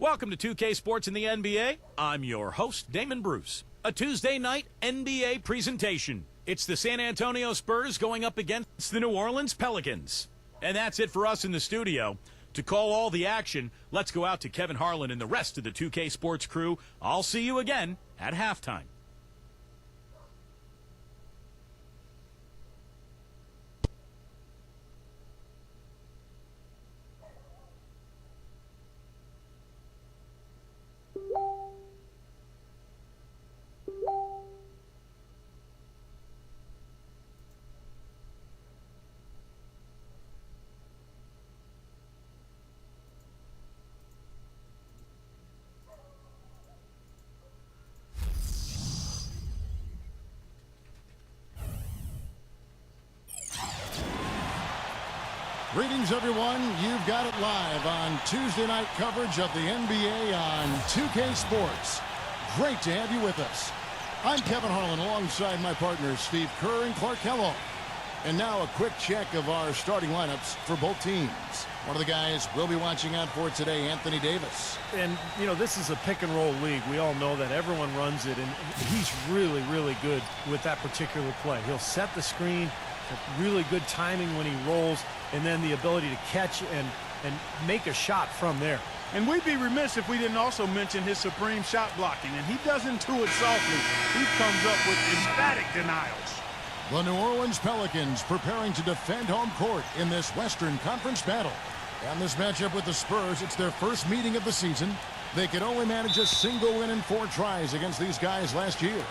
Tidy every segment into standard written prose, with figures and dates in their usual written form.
Welcome to 2K Sports in the NBA. I'm your host, Damon Bruce. A Tuesday night NBA presentation. It's the San Antonio Spurs going up against the New Orleans Pelicans. And that's it for us in the studio. To call all the action, let's go out to Kevin Harlan and the rest of the 2K Sports crew. I'll see you again at halftime. Greetings, everyone. You've got it live on Tuesday night coverage of the NBA on 2K Sports. Great to have you with us. I'm Kevin Harlan alongside my partners Steve Kerr and Clark Kellogg. And now a quick check of our starting lineups for both teams. One of the guys we'll be watching out for today, Anthony Davis. And, you know, this is a pick-and-roll league. We all know that everyone runs it, and he's really, really good with that particular play. He'll set the screen, really good timing when he rolls, and then the ability to catch and make a shot from there. And we'd be remiss if we didn't also mention his supreme shot blocking, and he doesn't do it softly. He comes up with emphatic denials. The New Orleans Pelicans preparing to defend home court in this Western Conference battle. And this matchup with the Spurs, it's their first meeting of the season. They could only manage a single win in 4 tries against these guys last year.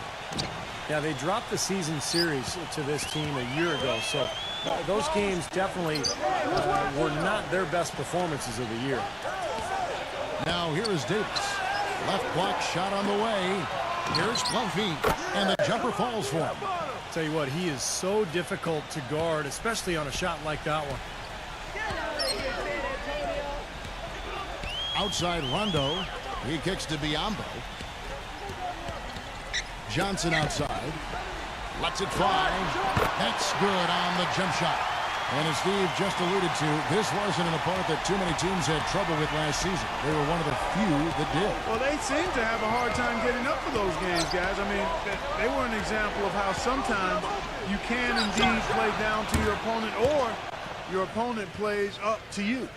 Yeah, they dropped the season series to this team a year ago, so those games definitely were not their best performances of the year. Now here is Davis. Left block shot on the way. Here's Lumpy, and the jumper falls for him. Tell you what, he is so difficult to guard, especially on a shot like that one. Outside Rondo. He kicks to Biyombo. Johnson outside. Lets it fly. That's good on the jump shot. And as Steve just alluded to, this wasn't an opponent that too many teams had trouble with last season. They were one of the few that did. Well, they seem to have a hard time getting up for those games, guys. I mean, they were an example of how sometimes you can indeed play down to your opponent, or your opponent plays up to you.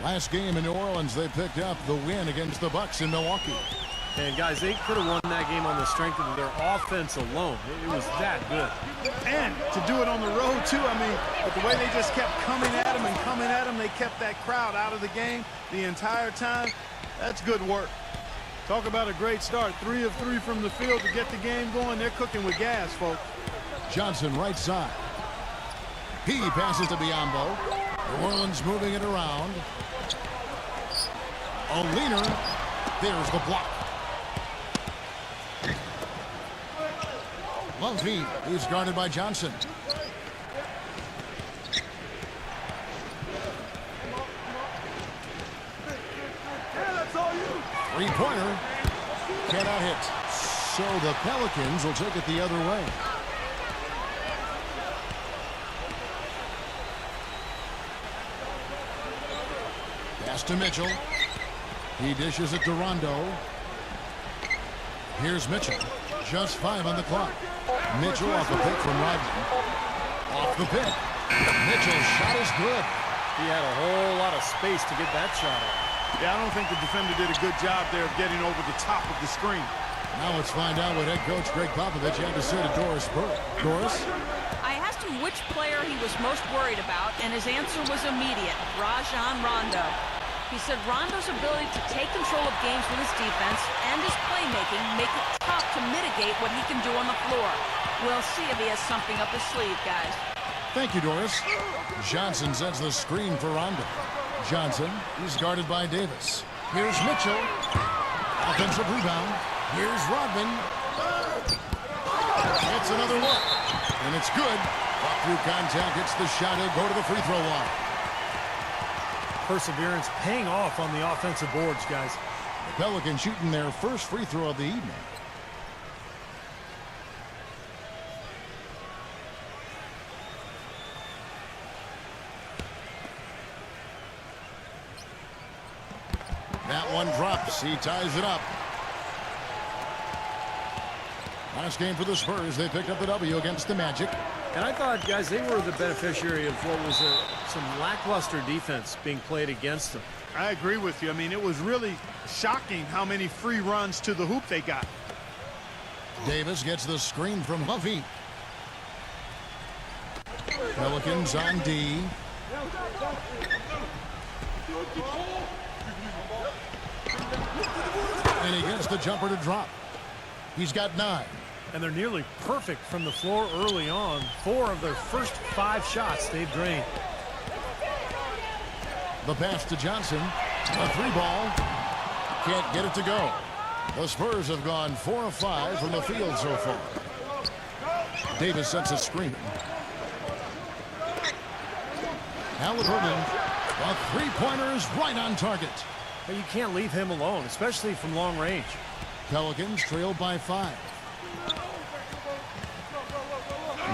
Last game in New Orleans, they picked up the win against the Bucks in Milwaukee. And, guys, they could have won that game on the strength of their offense alone. It was that good. And to do it on the road, too, I mean, but the way they just kept coming at them and coming at them, they kept that crowd out of the game the entire time. That's good work. Talk about a great start. 3 of 3 from the field to get the game going. They're cooking with gas, folks. Johnson right side. He passes to Biyombo. New Orleans moving it around. O'Leaner. There's the block. Lumpy, he's guarded by Johnson. Three-pointer. Cannot hit. So the Pelicans will take it the other way. Pass to Mitchell. He dishes it to Rondo. Here's Mitchell. Just 5 on the clock. Mitchell off the pick from Rodman. Off the pick. Mitchell's shot is good. He had a whole lot of space to get that shot up. Yeah, I don't think the defender did a good job there of getting over the top of the screen. Now let's find out what head coach Greg Popovich had to say to Doris Burke. Doris? I asked him which player he was most worried about, and his answer was immediate: Rajon Rondo. He said Rondo's ability to take control of games with his defense and his playmaking make it tough to mitigate what he can do on the floor. We'll see if he has something up his sleeve, guys. Thank you, Doris. Johnson sends the screen for Rondo. Johnson is guarded by Davis. Here's Mitchell. Offensive rebound. Here's Rodman. It's another look. And it's good. Walk through contact. Hits the shot. He'll go to the free throw line. Perseverance paying off on the offensive boards, guys. The Pelicans shooting their first free throw of the evening. one drops. He ties it up. Last game for the Spurs. They picked up the W against the Magic. And I thought, guys, they were the beneficiary of what was some lackluster defense being played against them. I agree with you. I mean, it was really shocking how many free runs to the hoop they got. Davis gets the screen from Huffy. Pelicans on D. And he gets the jumper to drop. He's got 9. And they're nearly perfect from the floor early on. 4 of their first 5 shots they've drained. The pass to Johnson. A 3-ball. Can't get it to go. The Spurs have gone 4 of 5 from the field so far. Davis sets a screen. Halliburton. A 3-pointer is right on target. But you can't leave him alone, especially from long range. Pelicans trailed by 5.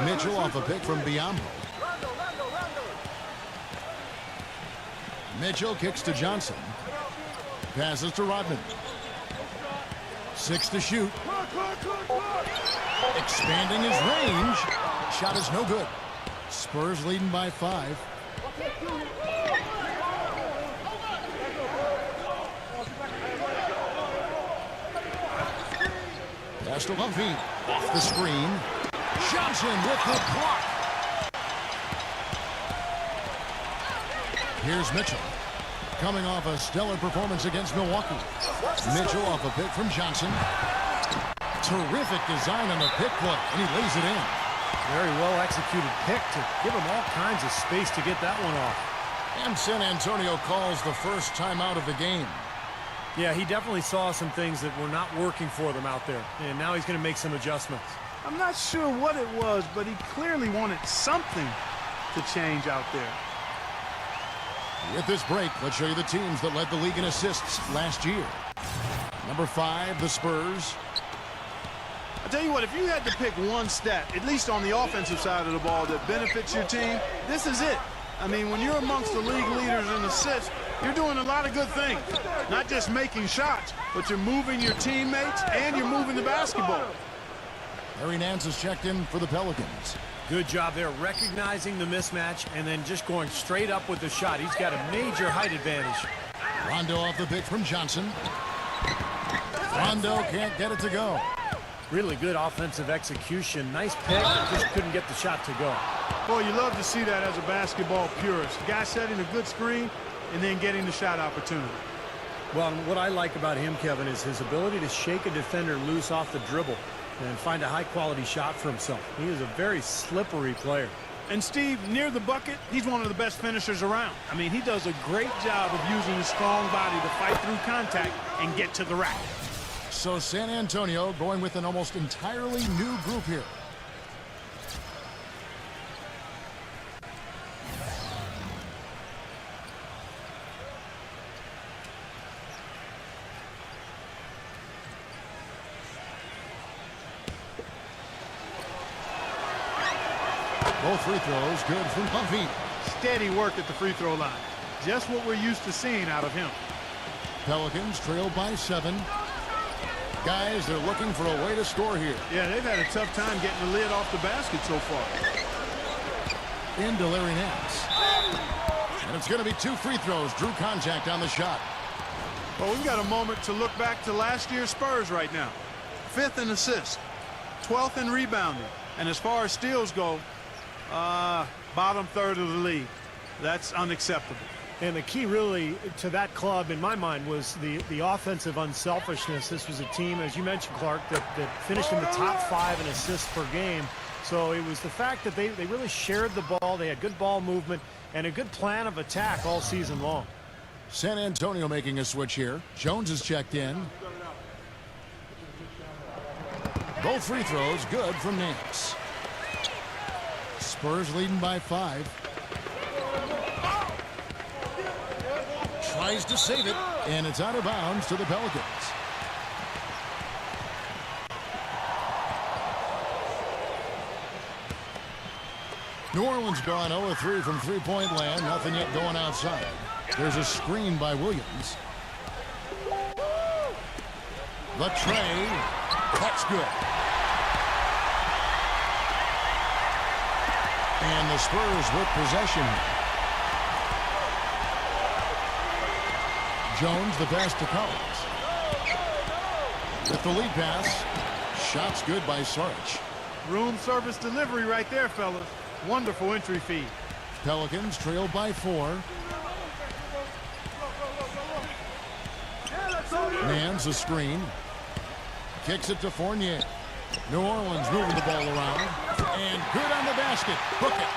Mitchell off a pick from Biombo. Mitchell kicks to Johnson. Passes to Rodman. 6 to shoot. Expanding his range. Shot is no good. Spurs leading by 5. Pass to Humphrey. Off the screen. Johnson with the block. Here's Mitchell. Coming off a stellar performance against Milwaukee. Mitchell off a pick from Johnson. Terrific design on the pick play, and he lays it in. Very well executed pick to give him all kinds of space to get that one off. And San Antonio calls the first timeout of the game. Yeah, he definitely saw some things that were not working for them out there, and now he's going to make some adjustments. I'm not sure what it was, but he clearly wanted something to change out there. With this break, let's show you the teams that led the league in assists last year. Number 5, the Spurs. I'll tell you what, if you had to pick one stat, at least on the offensive side of the ball, that benefits your team, this is it. I mean, when you're amongst the league leaders in assists, you're doing a lot of good things. Not just making shots, but you're moving your teammates and you're moving the basketball. Larry Nance is checked in for the Pelicans. Good job there recognizing the mismatch and then just going straight up with the shot. He's got a major height advantage. Rondo off the pick from Johnson. Rondo can't get it to go. Really good offensive execution. Nice pick, just couldn't get the shot to go. Boy, you love to see that as a basketball purist. Guy setting a good screen and then getting the shot opportunity. Well, what I like about him, Kevin, is his ability to shake a defender loose off the dribble and find a high-quality shot for himself. He is a very slippery player. And Steve, near the bucket, he's one of the best finishers around. I mean, he does a great job of using his strong body to fight through contact and get to the rack. So San Antonio going with an almost entirely new group here. Both free throws good from Puffy. Steady work at the free throw line. Just what we're used to seeing out of him. Pelicans trail by 7. Guys, they're looking for a way to score here. Yeah, they've had a tough time getting the lid off the basket so far. Into Larry Nance. And it's going to be 2 free throws. Drew contact on the shot. Well, we've got a moment to look back to last year's Spurs right now. 5th in assists, 12th in rebounding. And as far as steals go, bottom third of the league. That's unacceptable. And the key really to that club, in my mind, was the offensive unselfishness. This was a team, as you mentioned, Clark, that finished in the top 5 in assists per game. So it was the fact that they really shared the ball. They had good ball movement and a good plan of attack all season long. San Antonio making a switch here. Jones is checked in. Both free throws good from Nance. Spurs leading by 5. Tries to save it, and it's out of bounds to the Pelicans. New Orleans gone 0-3 from three-point land. Nothing yet going outside. There's a screen by Williams. The tray. That's good. And the Spurs with possession. Jones, the pass to Collins. With the lead pass. Shot's good by Sarge. Room service delivery right there, fellas. Wonderful entry feed. Pelicans trailed by 4. Mans a screen. Kicks it to Fournier. New Orleans moving the ball around. And good on the basket. Book it.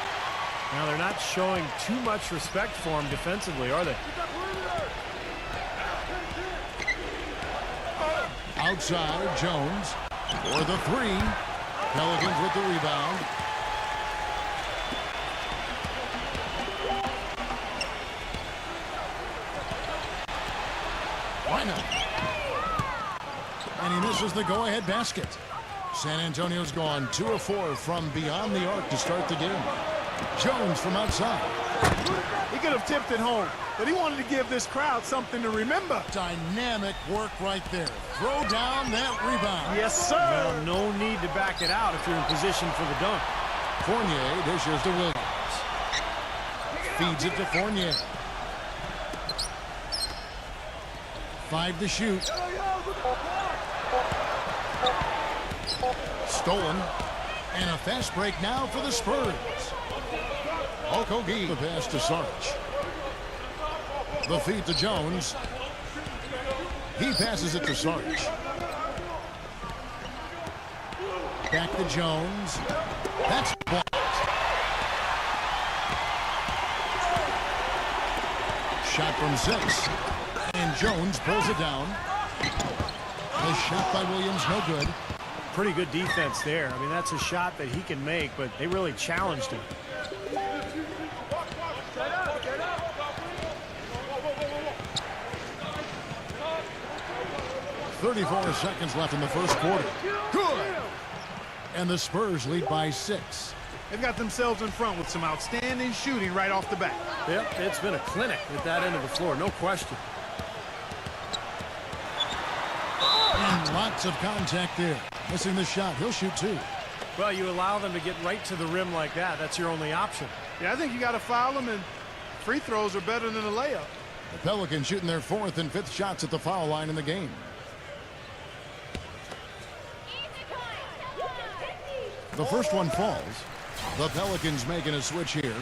Now they're not showing too much respect for him defensively, are they? Outside, Jones for the 3. Pelicans with the rebound. Why not? And he misses the go-ahead basket. San Antonio's gone 2 of 4 from beyond the arc to start the game. Jones from outside. He could have tipped it home, but he wanted to give this crowd something to remember. Dynamic work right there. Throw down that rebound. Yes, sir. Well, no need to back it out if you're in position for the dunk. Fournier dishes to Williams. Feeds it to Fournier. 5 to shoot. Stolen. And a fast break now for the Spurs. Okogie. The pass to Sarge. The feed to Jones. He passes it to Sarge. Back to Jones. That's blocked. Shot from 6. And Jones pulls it down. The shot by Williams, no good. Pretty good defense there. I mean, that's a shot that he can make, but they really challenged him. 34 seconds left in the first quarter. Good. And the Spurs lead by 6. They've got themselves in front with some outstanding shooting right off the bat. Yep, it's been a clinic at that end of the floor, no question. And lots of contact there. Missing the shot. He'll shoot 2. Well, you allow them to get right to the rim like that. That's your only option. Yeah, I think you got to foul them, and free throws are better than a layup. The Pelicans shooting their 4th and 5th shots at the foul line in the game. The first one falls. The Pelicans making a switch here.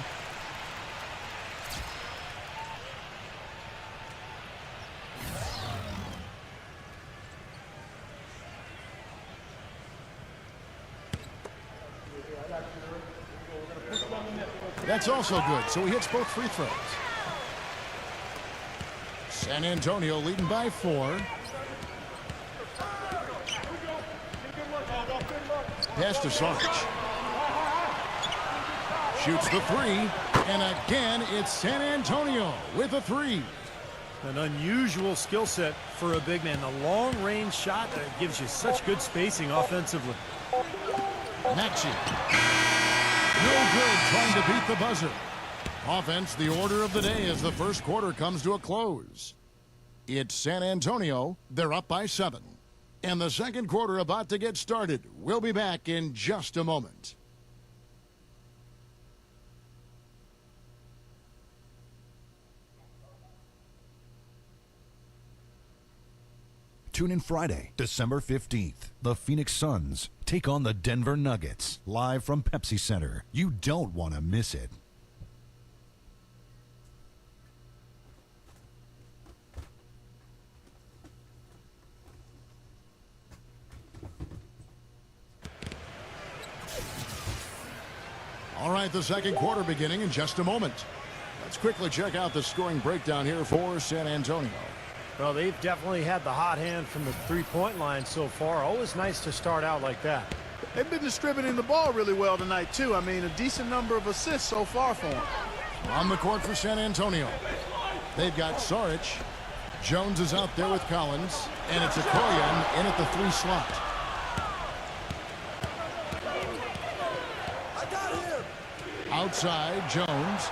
That's also good, so he hits both free throws. San Antonio leading by 4. Pass to Sarge. Shoots the 3. And again, it's San Antonio with a 3. An unusual skill set for a big man. The long-range shot gives you such good spacing offensively. Maxey. No good, trying to beat the buzzer. Offense, the order of the day as the first quarter comes to a close. It's San Antonio. They're up by 7. And the second quarter about to get started. We'll be back in just a moment. Tune in Friday, December 15th. The Phoenix Suns take on the Denver Nuggets, live from Pepsi Center. You don't want to miss it. All right, the second quarter beginning in just a moment. Let's quickly check out the scoring breakdown here for San Antonio. Well, they've definitely had the hot hand from the three-point line so far. Always nice to start out like that. They've been distributing the ball really well tonight, too. I mean, a decent number of assists so far for them. On the court for San Antonio. They've got Saric. Jones is out there with Collins. And it's Okoye in at the 3 slot. Outside, Jones.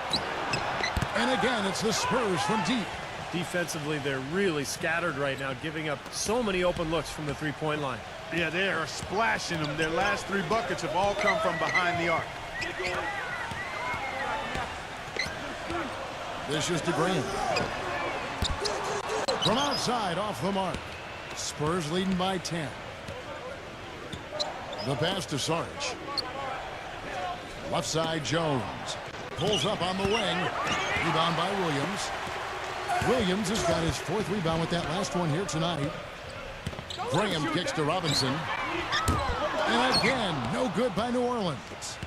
And again, it's the Spurs from deep. Defensively, they're really scattered right now, giving up so many open looks from the three-point line. Yeah, they are splashing them. Their last 3 buckets have all come from behind the arc. This is DeGreen. From outside, off the mark. Spurs leading by 10. The pass to Sarge. Left side, Jones. Pulls up on the wing. Rebound by Williams. Williams has got his 4th rebound with that last one here tonight. Graham kicks to Robinson. And again, no good by New Orleans.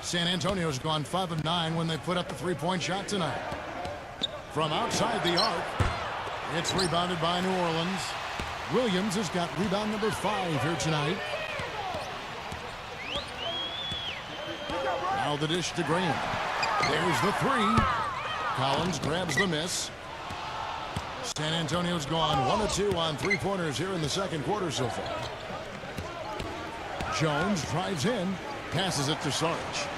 San Antonio's gone 5 of 9 when they put up the 3-point shot tonight. From outside the arc, it's rebounded by New Orleans. Williams has got rebound number 5 here tonight. Now the dish to Graham. There's the 3. Collins grabs the miss. San Antonio's gone 1 of 2 on 3-pointers here in the second quarter so far. Jones drives in, passes it to Sarge.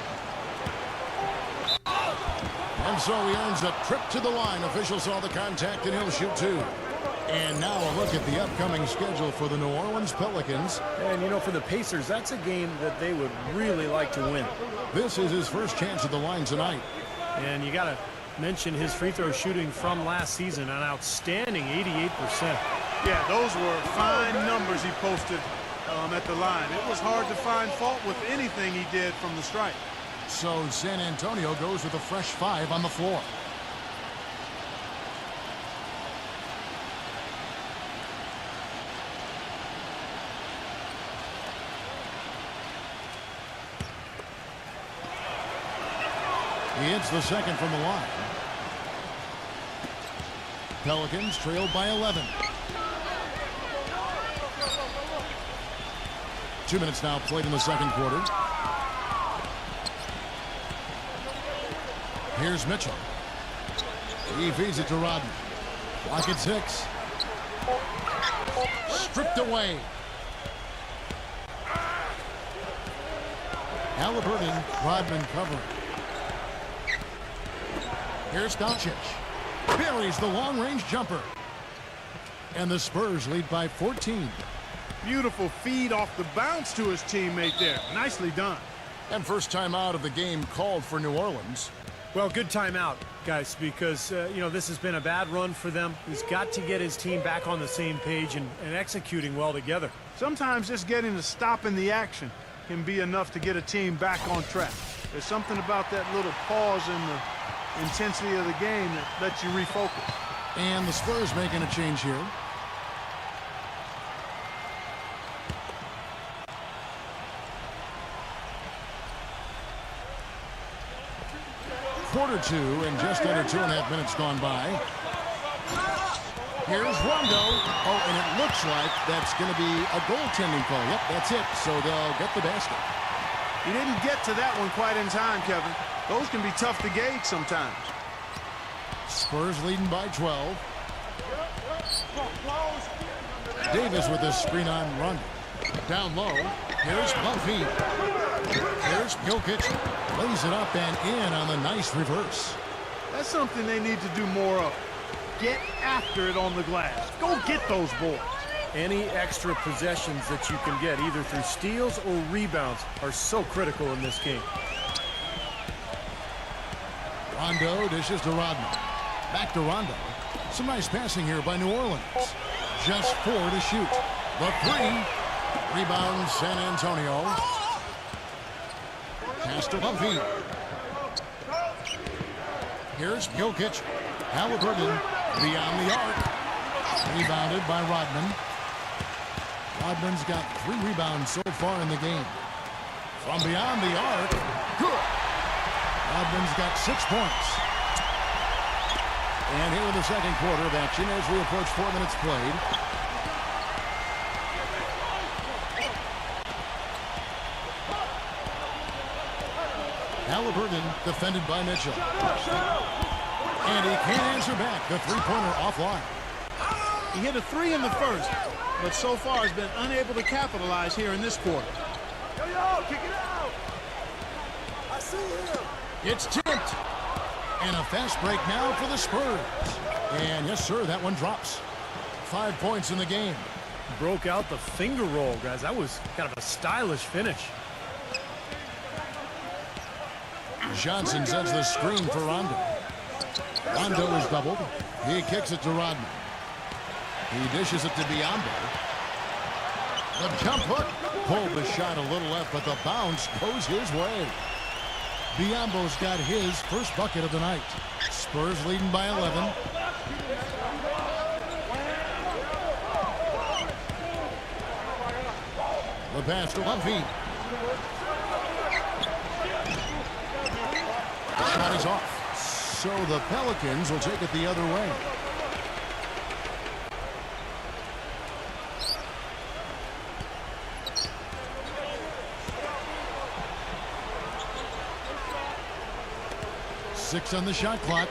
And so he earns a trip to the line. Official saw the contact and he'll shoot 2. And now a look at the upcoming schedule for the New Orleans Pelicans. And, you know, for the Pacers, that's a game that they would really like to win. This is his first chance at the line tonight. And you got to mention his free throw shooting from last season, an outstanding 88%. Yeah, those were fine numbers he posted at the line. It was hard to find fault with anything he did from the stripe. So San Antonio goes with a fresh 5 on the floor. He hits the second from the line. Pelicans trailed by 11. 2 minutes now played in the second quarter. Here's Mitchell. He feeds it to Rodman. Clock at 6. Stripped away. Halliburton, Rodman covering. Here's Doncic. Buries the long-range jumper. And the Spurs lead by 14. Beautiful feed off the bounce to his teammate there. Nicely done. And first time out of the game called for New Orleans. Well, good timeout, guys, because, you know, this has been a bad run for them. He's got to get his team back on the same page and executing well together. Sometimes just getting a stop in the action can be enough to get a team back on track. There's something about that little pause in the intensity of the game that lets you refocus. And the Spurs making a change here. Quarter 2 and just under 2.5 minutes gone by. Here's Rondo. Oh, and it looks like that's going to be a goaltending call. Yep, that's it. So they'll get the basket. He didn't get to that one quite in time, Kevin. Those can be tough to gauge sometimes. Spurs leading by 12. Davis with a screen on Rondo. Down low. Here's Buffy. Here's Jokic. Lays it up and in on the nice reverse. That's something they need to do more of. Get after it on the glass. Go get those boards. Any extra possessions that you can get, either through steals or rebounds, are so critical in this game. Rondo dishes to Rodman. Back to Rondo. Some nice passing here by New Orleans. Just 4 to shoot. The 3. Rebound San Antonio. Pass to Buffy. Here's Jokic. Halliburton beyond the arc. Rebounded by Rodman. Rodman's got 3 rebounds so far in the game. From beyond the arc. Good. Rodman's got 6 points. And here in the second quarter of action as we approach 4 minutes played. Halliburton defended by Mitchell. And he can't answer back. The three-pointer offline. He hit a 3 in the first, but so far has been unable to capitalize here in this quarter. Kick it out. I see him. It's tipped. And a fast break now for the Spurs. And yes, sir, that one drops. 5 points in the game. Broke out the finger roll, guys. That was kind of a stylish finish. Johnson sets the screen for Rondo. Rondo is doubled. He kicks it to Rodman. He dishes it to Biyombo. The jump hook. Pulled the shot a little left, but the bounce goes his way. Biyombo's got his first bucket of the night. Spurs leading by 11. The pass to Lumpy. The shot is off. So the Pelicans will take it the other way. Six on the shot clock.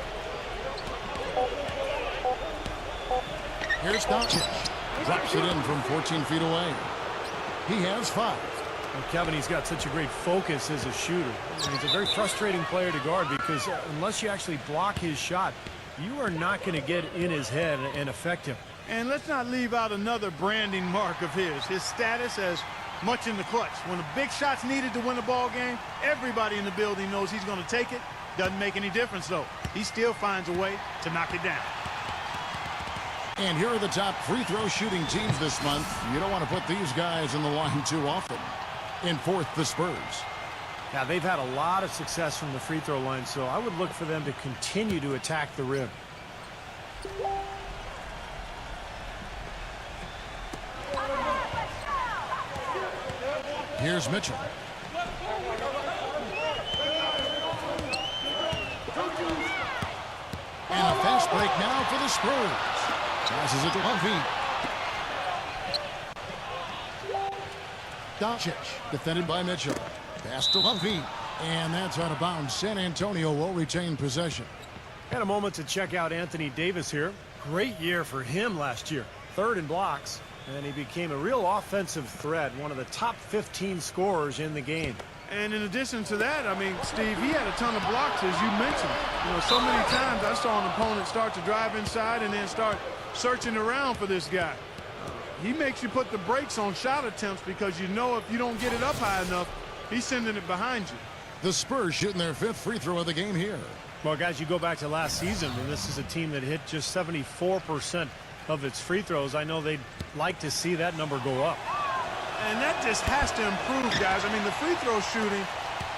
Here's Doncic. Drops it in from 14 feet away. He has 5. Well, Kevin, he's got such a great focus as a shooter. He's a very frustrating player to guard because unless you actually block his shot, you are not going to get in his head and affect him. And let's not leave out another branding mark of his status as much in the clutch. When the big shot's needed to win a ball game, everybody in the building knows he's going to take it. Doesn't make any difference, though. He still finds a way to knock it down. And here are the top free throw shooting teams this month. You don't want to put these guys in the line too often. In fourth, the Spurs. Yeah, they've had a lot of success from the free throw line, so I would look for them to continue to attack the rim. Here's Mitchell. And a fast break now for the Spurs. Passes it to Lumpy. Doncic, defended by Mitchell. Pass to Lumpy. And that's out of bounds. San Antonio will retain possession. Had a moment to check out Anthony Davis here. Great year for him last year. 3rd in blocks. And he became a real offensive threat. One of the top 15 scorers in the game. And in addition to that, I mean, Steve, he had a ton of blocks, as you mentioned. You know, so many times I saw an opponent start to drive inside and then start searching around for this guy. He makes you put the brakes on shot attempts because you know if you don't get it up high enough, he's sending it behind you. The Spurs shooting their 5th free throw of the game here. Well, guys, you go back to last season, and this is a team that hit just 74% of its free throws. I know they'd like to see that number go up. And that just has to improve, guys. I mean, the free throw shooting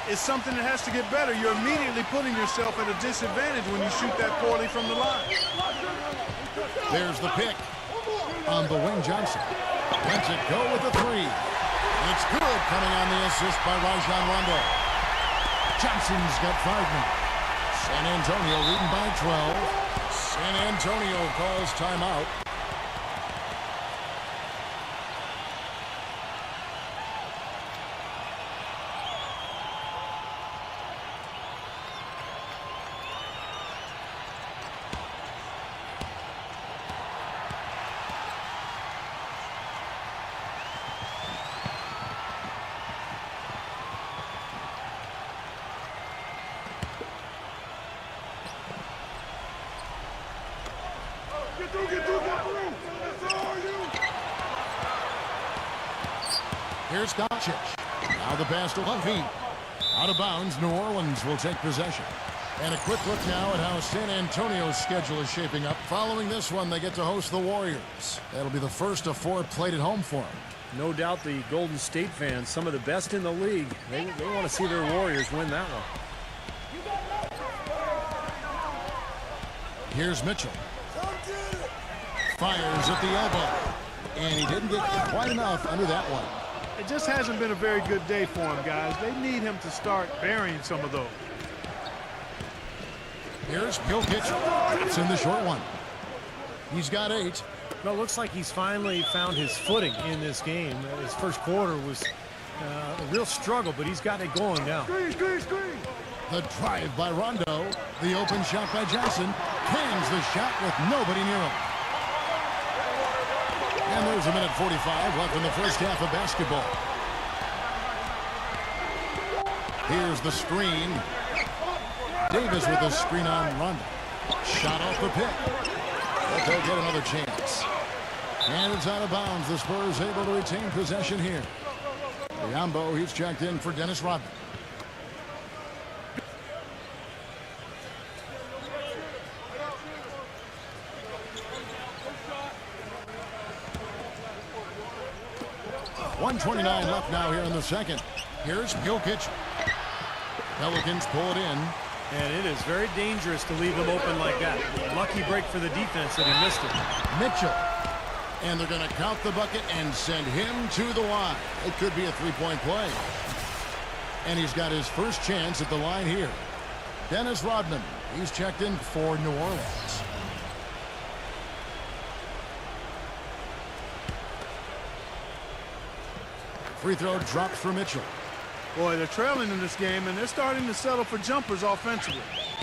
is something that has to get better. You're immediately putting yourself at a disadvantage when you shoot that poorly from the line. There's the pick on the wing. Johnson lets it go with the 3. It's good, coming on the assist by Rajon Rondo. Johnson's got 5 now. San Antonio leading by 12. San Antonio calls timeout. Here's Doncic. Now the pass to Lumpy. Out of bounds, New Orleans will take possession. And a quick look now at how San Antonio's schedule is shaping up. Following this one, they get to host the Warriors. That'll be the first of 4 played at home for them. No doubt the Golden State fans, some of the best in the league, they want to see their Warriors win that one. Here's Mitchell. Fires at the elbow. And he didn't get quite enough under that one. It just hasn't been a very good day for him, guys. They need him to start burying some of those. Here's Jokic. It's in the short one. He's got 8. Well, it looks like he's finally found his footing in this game. His first quarter was a real struggle, but he's got it going now. The drive by Rondo. The open shot by Johnson. Hangs the shot with nobody near him. And there's a minute 45 left in the first half of basketball. Here's the screen. Davis with a screen on Rondo. Shot off the pick. But they'll get another chance. And it's out of bounds. The Spurs able to retain possession here. Biombo, he's checked in for Dennis Rodman. .129 left now here in the second. Here's Jokic. Pelicans pull it in. And it is very dangerous to leave them open like that. Lucky break for the defense that he missed it. Mitchell. And they're going to count the bucket and send him to the line. It could be a three-point play. And he's got his first chance at the line here. Dennis Rodman. He's checked in for New Orleans. Free throw dropped for Mitchell. Boy, they're trailing in this game, and they're starting to settle for jumpers offensively.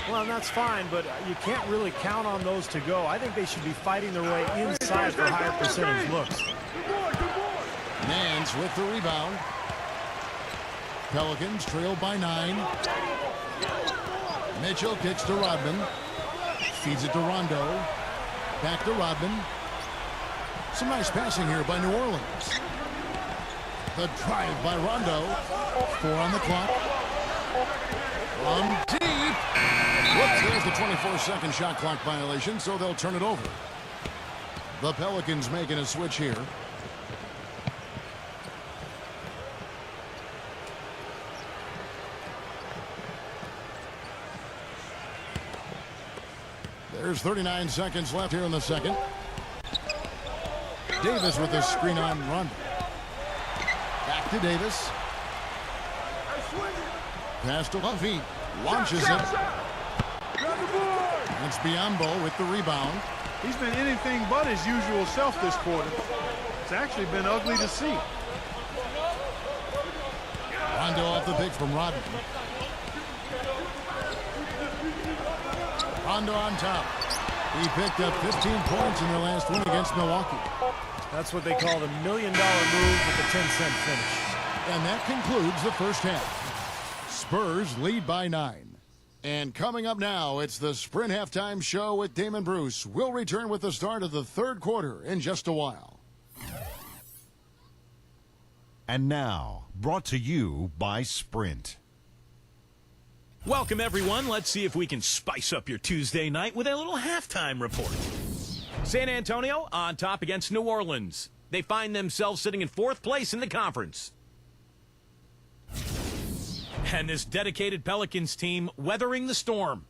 Well, that's fine, but you can't really count on those to go. I think they should be fighting their way inside for higher percentage looks. Nance with the rebound. Pelicans trail by 9. Mitchell kicks to Rodman. Feeds it to Rondo. Back to Rodman. Some nice passing here by New Orleans. The drive by Rondo. 4 on the clock. From deep. Whoops, there's the 24-second shot clock violation, so they'll turn it over. The Pelicans making a switch here. There's 39 seconds left here in the second. Davis with the screen on Rondo. Back to Davis. Pass to Levine. Launches it. It's Biombo with the rebound. He's been anything but his usual self this quarter. It's actually been ugly to see. Rondo off the pick from Rodman. Rondo on top. He picked up 15 points in their last win against Milwaukee. That's what they call the $1 million move with a 10-cent finish. And that concludes the first half. Spurs lead by 9. And coming up now, it's the Sprint Halftime Show with Damon Bruce. We'll return with the start of the third quarter in just a while. And now, brought to you by Sprint. Welcome, everyone. Let's see if we can spice up your Tuesday night with a little halftime report. San Antonio on top against New Orleans. They find themselves sitting in 4th place in the conference. And this dedicated Pelicans team weathering the storm.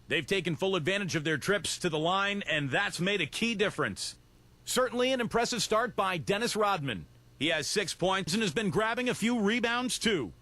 They've taken full advantage of their trips to the line, and that's made a key difference. Certainly an impressive start by Dennis Rodman. He has 6 points and has been grabbing a few rebounds, too.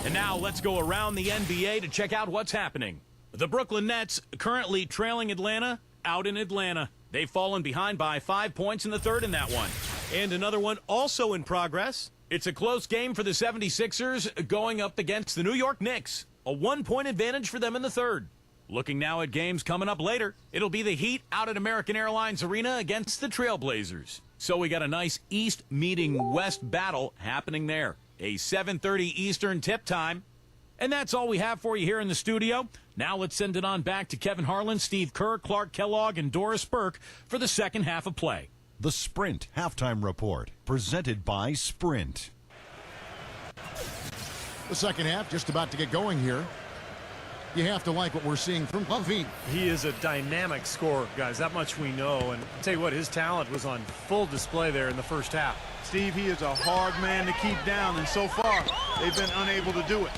And now let's go around the NBA to check out what's happening. The Brooklyn Nets currently trailing Atlanta out in Atlanta. They've fallen behind by 5 points in the third in that one. And another one also in progress. It's a close game for the 76ers going up against the New York Knicks. A 1-point advantage for them in the third. Looking now at games coming up later, it'll be the Heat out at American Airlines Arena against the Trailblazers. So we got a nice East meeting West battle happening there. A 7:30 Eastern tip time. And that's all we have for you here in the studio. Now let's send it on back to Kevin Harlan, Steve Kerr, Clark Kellogg, and Doris Burke for the second half of play. The Sprint Halftime Report, presented by Sprint. The second half just about to get going here. You have to like what we're seeing from Levine. He is a dynamic scorer, guys. That much we know. And I'll tell you what, his talent was on full display there in the first half. Steve, he is a hard man to keep down, and so far, they've been unable to do it.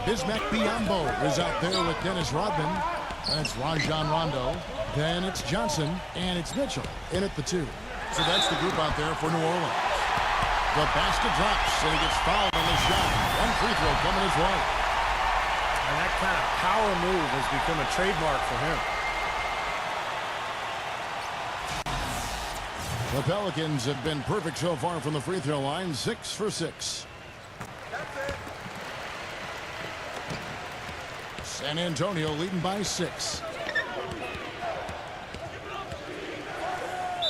Bismack Biyombo is out there with Dennis Rodman. That's Rajon Rondo. Then it's Johnson, and it's Mitchell in at the 2. So that's the group out there for New Orleans. The basket drops, and he gets fouled on the shot. One free throw coming his way. And that kind of power move has become a trademark for him. The Pelicans have been perfect so far from the free throw line, 6 for 6. San Antonio leading by 6.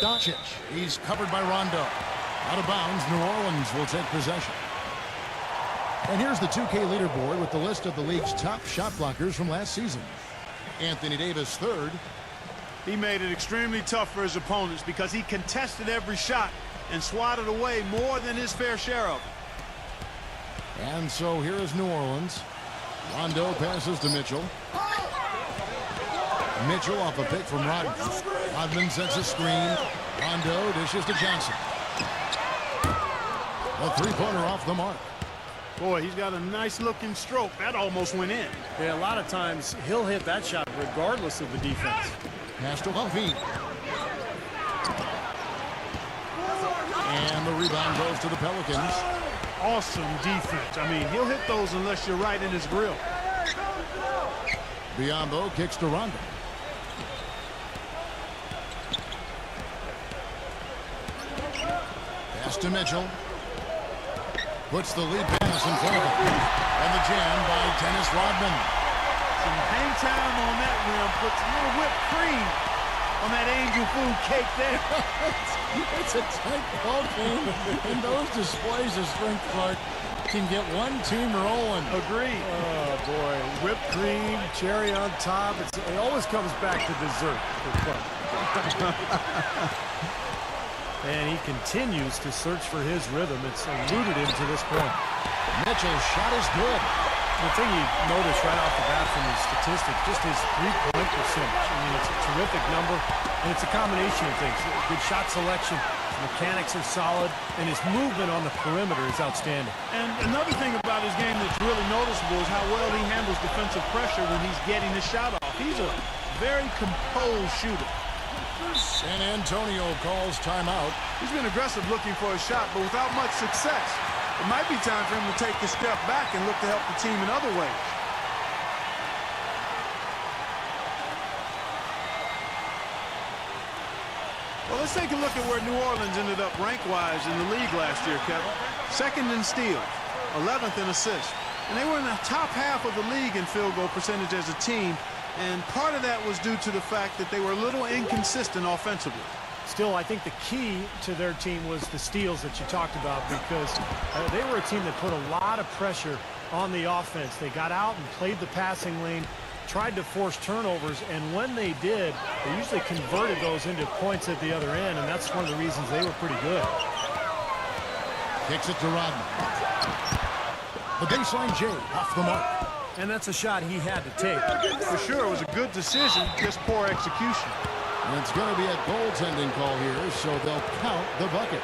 Doncic, he's covered by Rondo. Out of bounds, New Orleans will take possession. And here's the 2K leaderboard with the list of the league's top shot blockers from last season. Anthony Davis 3rd. He made it extremely tough for his opponents because he contested every shot and swatted away more than his fair share of them. And so here is New Orleans. Rondo passes to Mitchell. Mitchell off a pick from Rodman. Rodman sets a screen. Rondo dishes to Johnson. A three-pointer off the mark. Boy, he's got a nice-looking stroke. That almost went in. Yeah, a lot of times he'll hit that shot regardless of the defense. Pass to Humphrey. And the rebound goes to the Pelicans. Awesome defense. I mean, he'll hit those unless you're right in his grill. Biyombo kicks to Rondo. Pass to Mitchell. Puts the lead pass in front of him. And the jam by Dennis Rodman. Some hang time on that rim. Puts a little whipped cream on that angel food cake there. It's a tight ball game, and those displays of strength, Clark, can get one team rolling. Agreed. Oh, boy. Whipped cream, cherry on top. It always comes back to dessert for Clark. And he continues to search for his rhythm. It's eluded him to this point. Mitchell's shot is good. The thing you notice right off the bat from his statistics, just his three-point percentage. I mean, it's a terrific number, and it's a combination of things. Good shot selection, his mechanics are solid, and his movement on the perimeter is outstanding. And another thing about his game that's really noticeable is how well he handles defensive pressure when he's getting his shot off. He's a very composed shooter. San Antonio calls timeout. He's been aggressive looking for a shot, but without much success. It might be time for him to take a step back and look to help the team in other ways. Well, let's take a look at where New Orleans ended up rank-wise in the league last year, Kevin. Second in steals, 11th in assists. And they were in the top half of the league in field goal percentage as a team. And part of that was due to the fact that they were a little inconsistent offensively. Still, I think the key to their team was the steals that you talked about, because they were a team that put a lot of pressure on the offense. They got out and played the passing lane, tried to force turnovers, and when they did, they usually converted those into points at the other end, and that's one of the reasons they were pretty good. Kicks it to Rodman. The baseline J off the mark. And that's a shot he had to take. For sure, it was a good decision, just poor execution. And it's going to be a goaltending call here, so they'll count the bucket.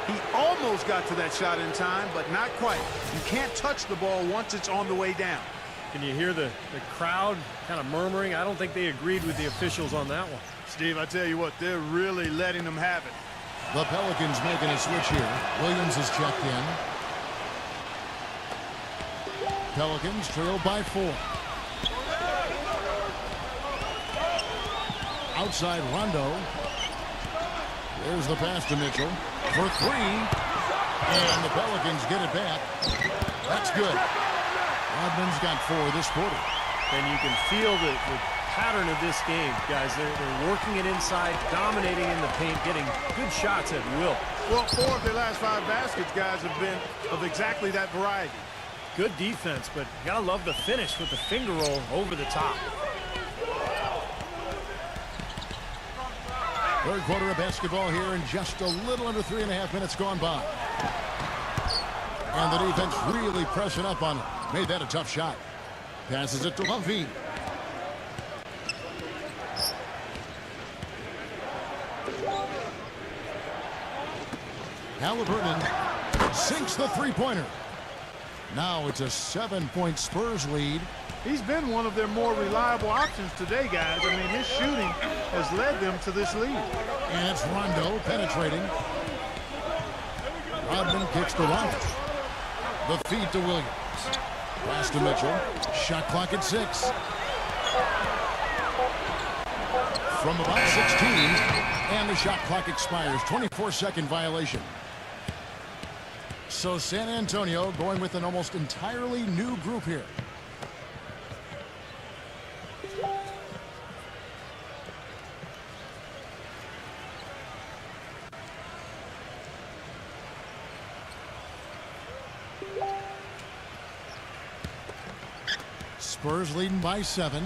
He almost got to that shot in time, but not quite. You can't touch the ball once it's on the way down. Can you hear the crowd kind of murmuring? I don't think they agreed with the officials on that one. Steve, I tell you what, they're really letting them have it. The Pelicans making a switch here. Williams is checked in. Pelicans trail by 4. Outside Rondo. There's the pass to Mitchell for 3. And the Pelicans get it back. That's good. Rodman's got 4 this quarter. And you can feel the pattern of this game, guys. They're working it inside, dominating in the paint, getting good shots at will. Well, 4 of their last 5 baskets, guys, have been of exactly that variety. Good defense, but you gotta love the finish with the finger roll over the top. Third quarter of basketball here, and just a little under 3.5 minutes gone by. And the defense really pressing up on it. Made that a tough shot. Passes it to Humphrey. Halliburton sinks the three-pointer. Now it's a 7-point Spurs lead. He's been one of their more reliable options today, guys. I mean, his shooting has led them to this lead. And it's Rondo penetrating. Rodman kicks to Rondo. The feed to Williams. Pass to Mitchell. Shot clock at 6. From about 16. And the shot clock expires. 24-second violation. So San Antonio going with an almost entirely new group here. Spurs leading by 7.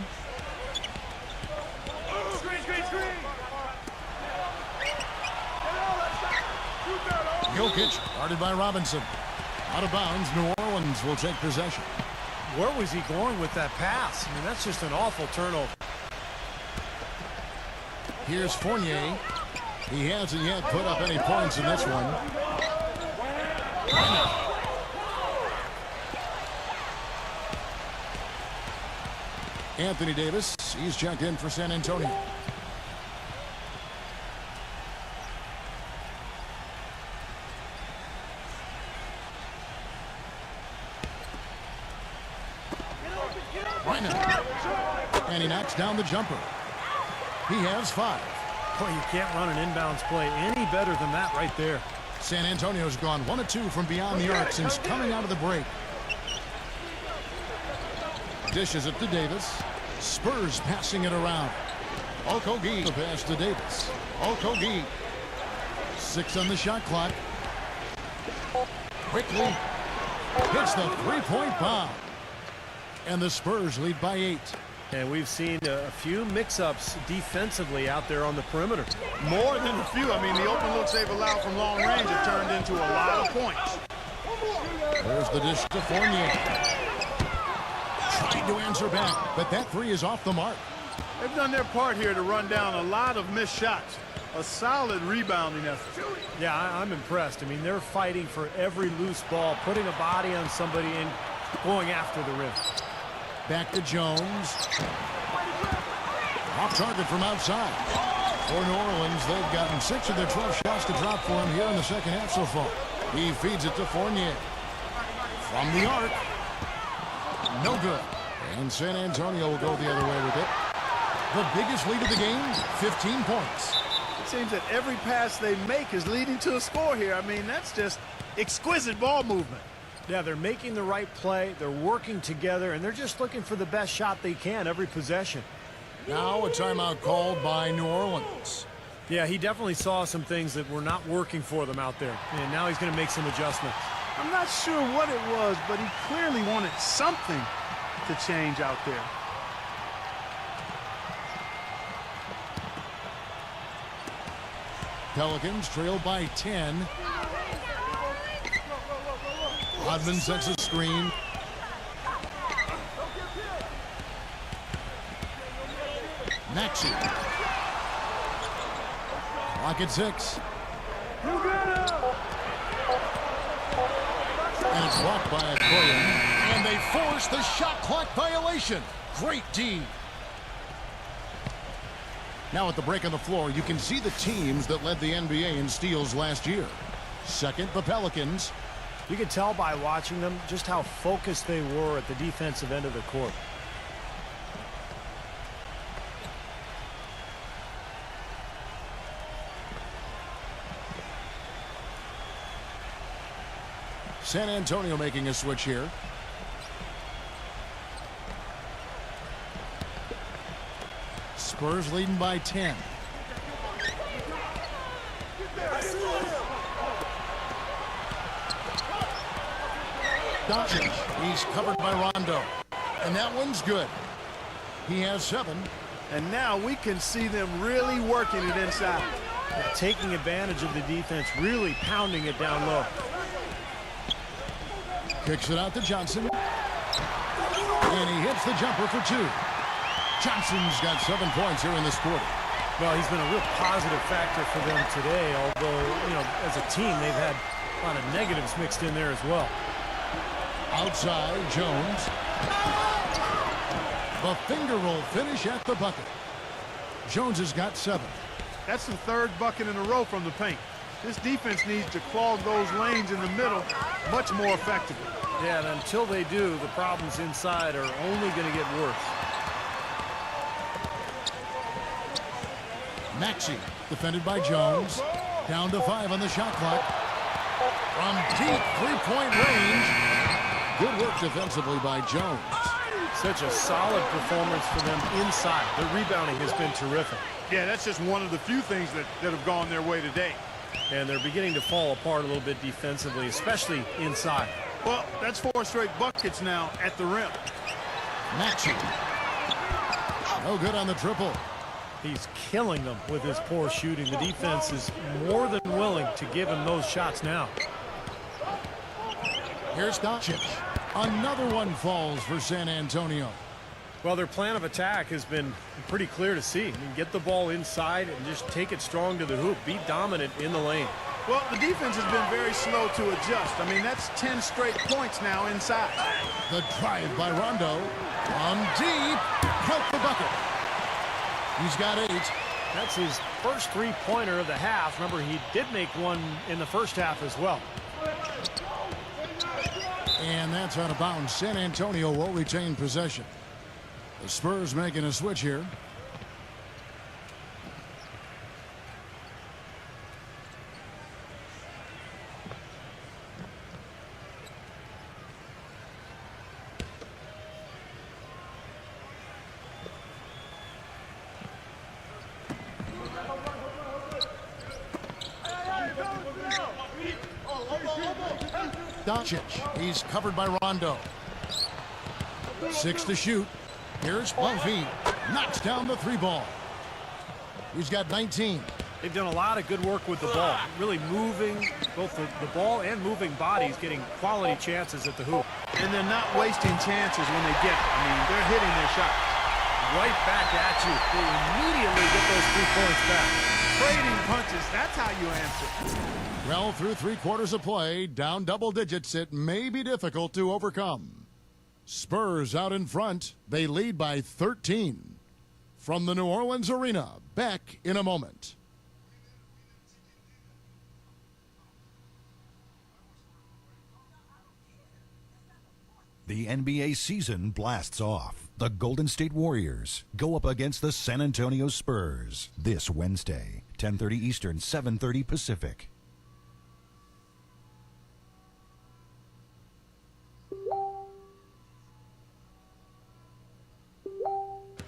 Screen, screen, screen. Jokic, guarded by Robinson. Out of bounds, New Orleans will take possession. Where was he going with that pass? I mean, that's just an awful turnover. Here's Fournier. He hasn't yet put up any points in this one. Anthony Davis, he's checked in for San Antonio. And he knocks down the jumper. He has 5. Boy, you can't run an inbounds play any better than that right there. San Antonio's gone 1 of 2 from beyond the arc since coming out of the break. Dishes it to Davis. Spurs passing it around. Okogie, the pass to Davis. Okogie. 6 on the shot clock. Quickly hits the three-point bomb. And the Spurs lead by 8. And we've seen a few mix-ups defensively out there on the perimeter. More than a few. I mean, the open looks they've allowed from long range have turned into a lot of points. There's the dish to Fournier. Trying to answer back, but that 3 is off the mark. They've done their part here to run down a lot of missed shots. A solid rebounding effort. Yeah, I'm impressed. I mean, they're fighting for every loose ball, putting a body on somebody and going after the rim. Back to Jones. Off target from outside. For New Orleans, they've gotten 6 of their 12 shots to drop for him here in the second half so far. He feeds it to Fournier. From the arc. No good. And San Antonio will go the other way with it. The biggest lead of the game, 15 points. It seems that every pass they make is leading to a score here. I mean, that's just exquisite ball movement. Yeah, they're making the right play, they're working together, and they're just looking for the best shot they can every possession. Now a timeout called by New Orleans. Yeah, he definitely saw some things that were not working for them out there, and now he's going to make some adjustments. I'm not sure what it was, but he clearly wanted something to change out there. Pelicans trail by 10. Rodman sets a screen. Maxey. Clock at 6. And it's blocked by Okoye. And they force the shot clock violation. Great D. Now at the break on the floor, you can see the teams that led the NBA in steals last year. Second, the Pelicans. You can tell by watching them just how focused they were at the defensive end of the court. San Antonio making a switch here. Spurs leading by 10. Doncic, he's covered by Rondo. And that one's good. He has 7. And now we can see them really working it inside. Taking advantage of the defense, really pounding it down low. Kicks it out to Johnson. And he hits the jumper for 2. Johnson's got 7 points here in this quarter. Well, he's been a real positive factor for them today, although, you know, as a team, they've had a lot of negatives mixed in there as well. Outside, Jones. The finger roll finish at the bucket. Jones has got 7. That's the 3rd bucket in a row from the paint. This defense needs to clog those lanes in the middle much more effectively. Yeah, and until they do, the problems inside are only going to get worse. Maxey, defended by Jones. Down to 5 on the shot clock. From deep three-point range. Good work defensively by Jones. Such a solid performance for them inside. Their rebounding has been terrific. Yeah, that's just one of the few things that have gone their way today. And they're beginning to fall apart a little bit defensively, especially inside. Well, that's 4 straight buckets now at the rim. Maxey. No good on the triple. He's killing them with his poor shooting. The defense is more than willing to give him those shots now. Here's Doncic. Another one falls for San Antonio. Well, their plan of attack has been pretty clear to see. Get the ball inside and just take it strong to the hoop. Be dominant in the lane. Well, the defense has been very slow to adjust. I mean, that's 10 straight points now inside. The drive by Rondo. On deep. Count the bucket. He's got 8. That's his first three-pointer of the half. Remember, he did make one in the first half as well. And that's out of bounds. San Antonio will retain possession. The Spurs making a switch here. Doncic. He's covered by Rondo. 6 to shoot. Here's Buffy. Knocks down the 3 ball. He's got 19. They've done a lot of good work with the ball. Really moving both the ball and moving bodies, getting quality chances at the hoop. And they're not wasting chances when they get it. I mean, they're hitting their shots. Right back at you. They immediately get those 3 points back. Trading punches, that's how you answer. Well, through 3 quarters of play, down double digits, it may be difficult to overcome. Spurs out in front. They lead by 13. From the New Orleans Arena, back in a moment. The NBA season blasts off. The Golden State Warriors go up against the San Antonio Spurs this Wednesday, 10:30 Eastern, 7:30 Pacific.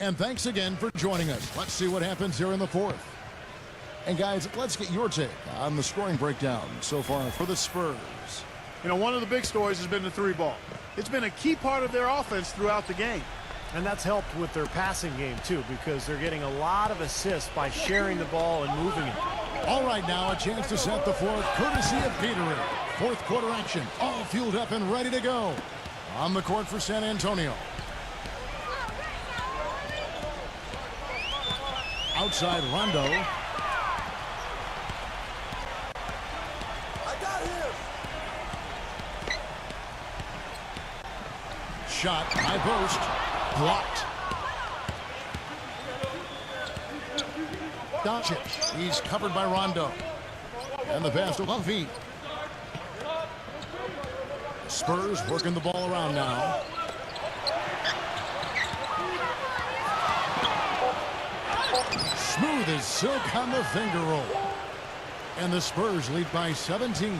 And thanks again for joining us. Let's see what happens here in the 4th. And guys, let's get your take on the scoring breakdown so far for the Spurs. You know, one of the big stories has been the 3 ball. It's been a key part of their offense throughout the game. And that's helped with their passing game, too, because they're getting a lot of assists by sharing the ball and moving it. All right, now a chance to set the floor courtesy of Gatorade. 4th quarter action, all fueled up and ready to go. On the court for San Antonio. Outside Rondo. I got him. Shot, high post, blocked. Doncic, he's covered by Rondo. And the pass to Buffy. Spurs working the ball around now. Smooth as silk on the finger roll. And the Spurs lead by 17. You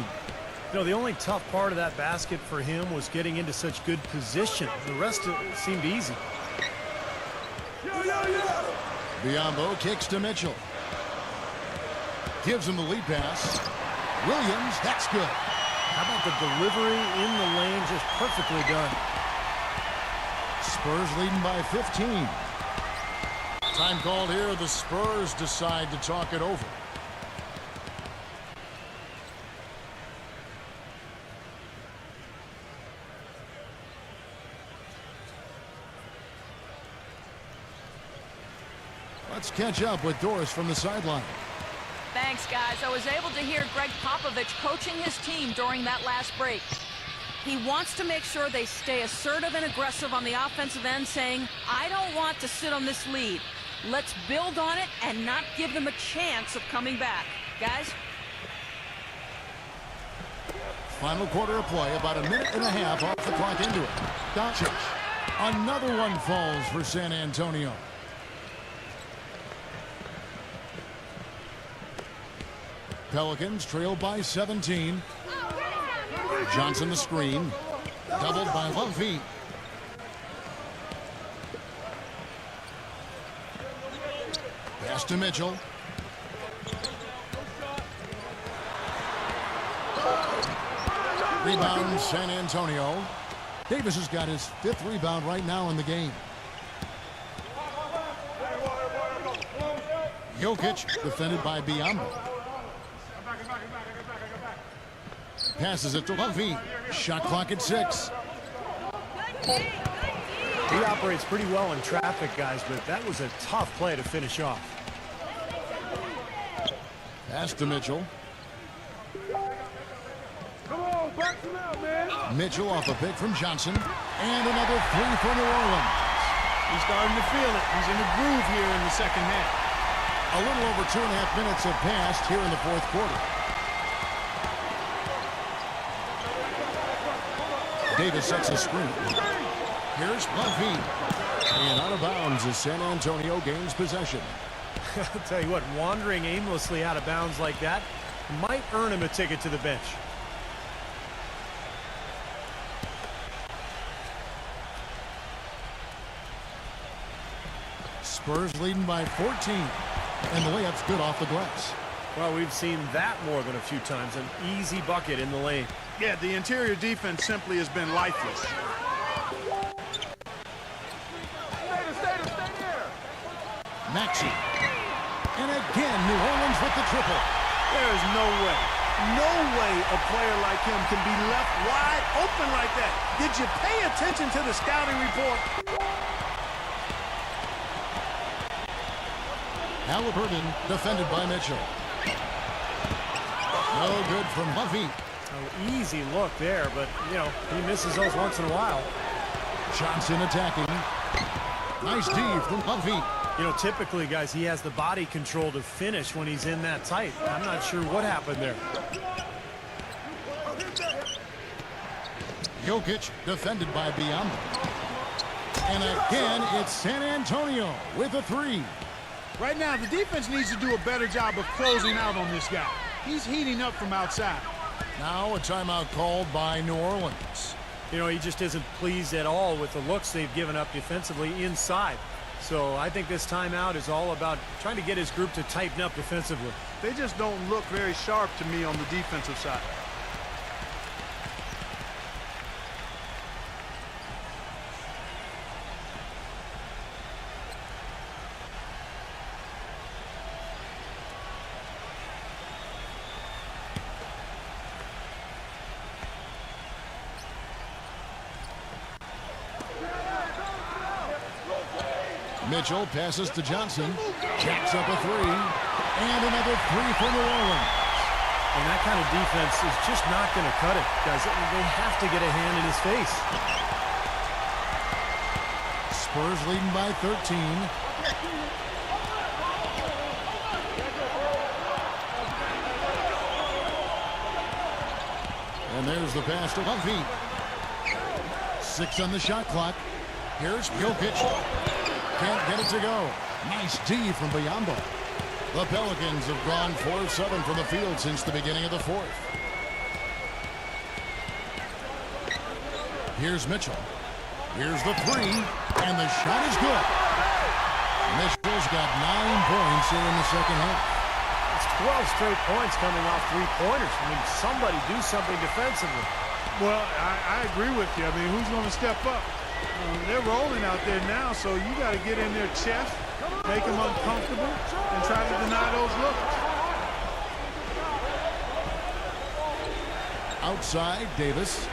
know, the only tough part of that basket for him was getting into such good position. The rest of it seemed easy. Biyombo kicks to Mitchell. Gives him the lead pass. Williams, that's good. How about the delivery in the lane? Just perfectly done. Spurs leading by 15. Time called here. The Spurs decide to talk it over. Let's catch up with Doris from the sideline. Thanks, guys. I was able to hear Greg Popovich coaching his team during that last break. He wants to make sure they stay assertive and aggressive on the offensive end, saying, I don't want to sit on this lead. Let's build on it and not give them a chance of coming back. Guys? Final quarter of play, about a minute and a half off the clock into it. Doncic. Another one falls for San Antonio. Pelicans trail by 17. Johnson the screen. Doubled by Buffy. Pass to Mitchell. Rebound San Antonio. Davis has got his 5th rebound right now in the game. Jokic defended by Biombo. Passes it to Levine. Shot clock at 6. He operates pretty well in traffic, guys, but that was a tough play to finish off. Pass to Mitchell. Come on, box him out, man. Mitchell off a pick from Johnson. And another 3 for New Orleans. He's starting to feel it. He's in the groove here in the second half. A little over 2.5 minutes have passed here in the fourth quarter. Davis sets a screen. Here's Levine. And out of bounds as San Antonio gains possession. I'll tell you what, wandering aimlessly out of bounds like that might earn him a ticket to the bench. Spurs leading by 14. And the layup's good off the glass. Well, we've seen that more than a few times. An easy bucket in the lane. Yeah, the interior defense simply has been lifeless. Stay there. Maxey. And again, New Orleans with the triple. There is no way a player like him can be left wide open like that. Did you pay attention to the scouting report? Halliburton defended by Mitchell. No good from Levine. Oh, easy look there, but, you know, he misses those once in a while. Johnson attacking. Nice D from Levine. You know, typically, guys, he has the body control to finish when he's in that tight. I'm not sure what happened there. Jokic defended by Biombo. And again, it's San Antonio with a 3. Right now, the defense needs to do a better job of closing out on this guy. He's heating up from outside. Now a timeout called by New Orleans. You know, he just isn't pleased at all with the looks they've given up defensively inside. So I think this timeout is all about trying to get his group to tighten up defensively. They just don't look very sharp to me on the defensive side. Mitchell passes to Johnson. Jacks up a 3. And another 3 for New Orleans. And that kind of defense is just not going to cut it, guys. They have to get a hand in his face. Spurs leading by 13. And there's the pass to Levine. 6 on the shot clock. Here's Jokic. Can't get it to go. Nice D from Biombo. The Pelicans have gone 4-7 from the field since the beginning of the fourth. Here's Mitchell. Here's the 3. And the shot is good. Mitchell's got 9 points here in the second half. It's 12 straight points coming off three-pointers. I mean, somebody do something defensively. Well, I agree with you. I mean, who's going to step up? They're rolling out there now, so you got to get in their chest, make them uncomfortable, and try to deny those looks. Outside, Davis.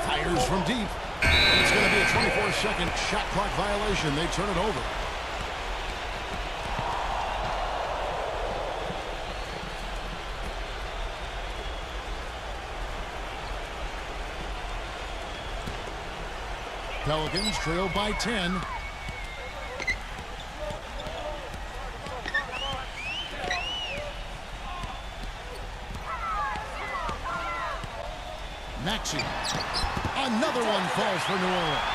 Fires from deep. And it's going to be a 24-second shot clock violation. They turn it over. Pelicans trail by 10. Maxey. Another one falls for New Orleans.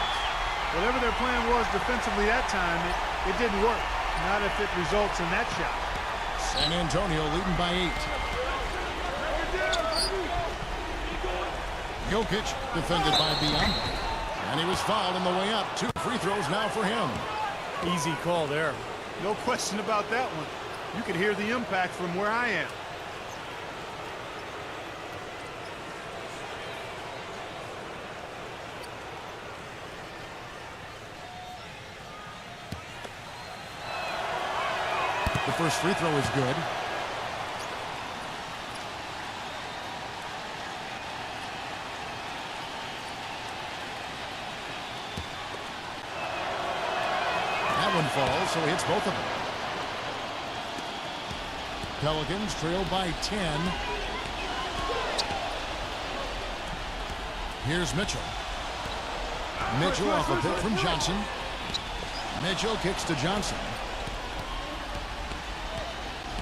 Whatever their plan was defensively that time, it didn't work. Not if it results in that shot. San Antonio leading by 8. Jokic defended by Biombo. And he was fouled on the way up. 2 free throws now for him. Easy call there. No question about that one. You could hear the impact from where I am. first free throw is good. That one falls, so he hits both of them. Pelicans trail by 10. Here's Mitchell. Mitchell off a pick from Johnson. Mitchell kicks to Johnson.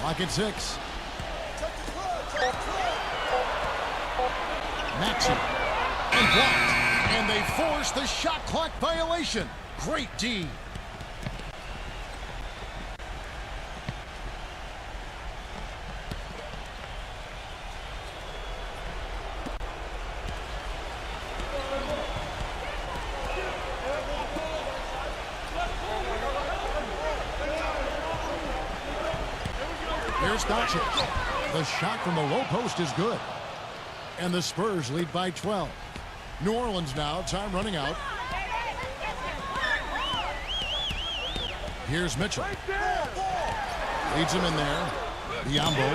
Clock at 6. Maxey. And blocked. And they force the shot clock violation. Great D. Here's Doncic. The shot from the low post is good. And the Spurs lead by 12. New Orleans now, time running out. Here's Mitchell. Leads him in there. Biombo.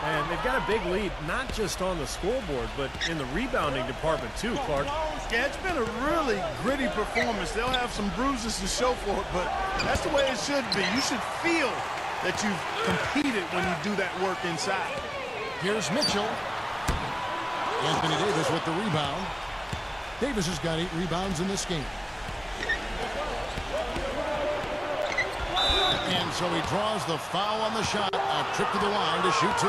And they've got a big lead, not just on the scoreboard, but in the rebounding department too, Clark. Yeah, it's been a really gritty performance. They'll have some bruises to show for it, but that's the way it should be. You should feel that you've competed when you do that work inside. Here's Mitchell. Anthony Davis with the rebound. Davis has got 8 rebounds in this game. And so he draws the foul on the shot. A trip to the line to shoot 2.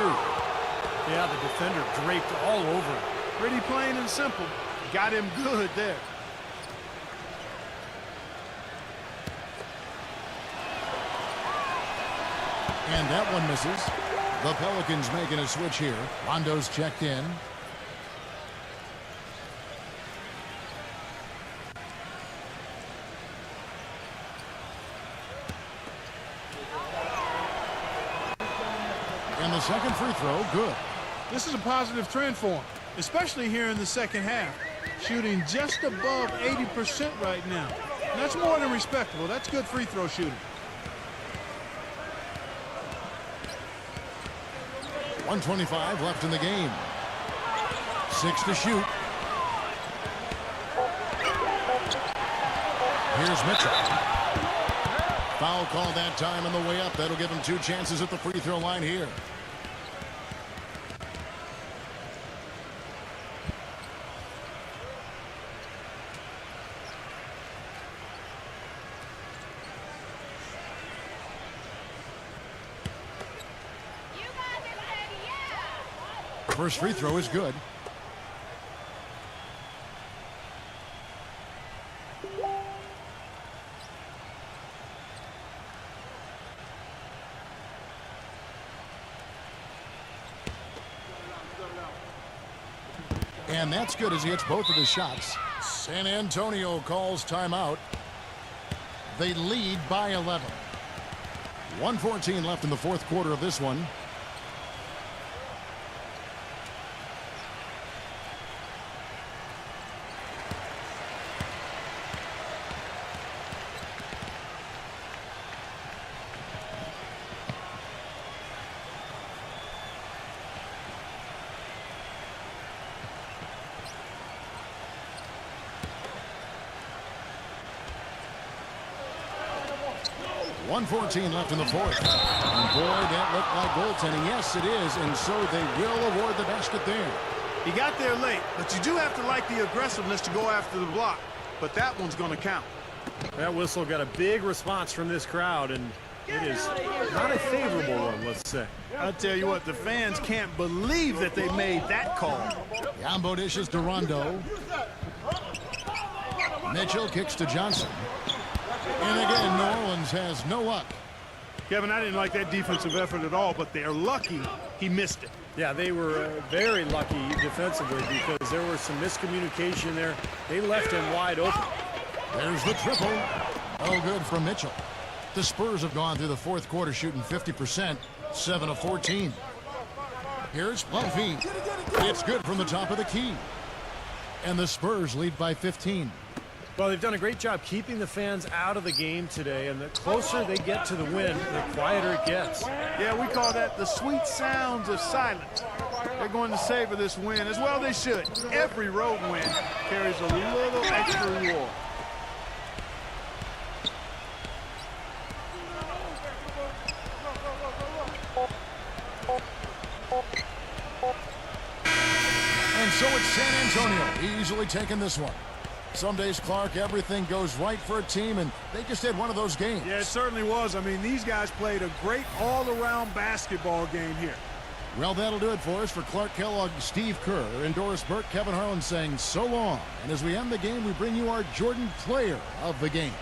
Yeah, the defender draped all over it. Pretty plain and simple. Got him good there. And that one misses. The Pelicans making a switch here. Rondo's checked in. And the second free throw, good. This is a positive trend for him, especially here in the second half. Shooting just above 80% right now. And that's more than respectable. That's good free throw shooting. 1:25 left in the game. 6 to shoot. Here's Mitchell. Foul call that time on the way up. That'll give him 2 chances at the free throw line here. First free throw is good. And that's good as he hits both of his shots. San Antonio calls timeout. They lead by 11. 1:14 left in the fourth quarter of this one. .114 left in the fourth. And boy, that looked like goaltending. Yes, it is. And so they will award the basket there. He got there late, but you do have to like the aggressiveness to go after the block. But that one's going to count. That whistle got a big response from this crowd, and it is not a favorable one, let's say. I tell you what, the fans can't believe that they made that call. Yambo dishes to Rondo. Mitchell kicks to Johnson. And again, New Orleans has no luck. Kevin, I didn't like that defensive effort at all, but they're lucky he missed it. Yeah, they were very lucky defensively because there was some miscommunication there. They left him wide open. There's the triple. Oh, good from Mitchell. The Spurs have gone through the fourth quarter shooting 50%, 7 of 14. Here's Plumpy. It's good from the top of the key. And the Spurs lead by 15. Well, they've done a great job keeping the fans out of the game today, and the closer they get to the win, the quieter it gets. Yeah, we call that the sweet sounds of silence. They're going to savor this win, as well they should. Every road win carries a little extra reward. And so it's San Antonio easily taking this one. Some days, Clark, everything goes right for a team, and they just had one of those games. Yeah, it certainly was. I mean, these guys played a great all-around basketball game here. Well, that'll do it for us. For Clark Kellogg, Steve Kerr, and Doris Burke, Kevin Harlan saying so long. And as we end the game, we bring you our Jordan Player of the Game.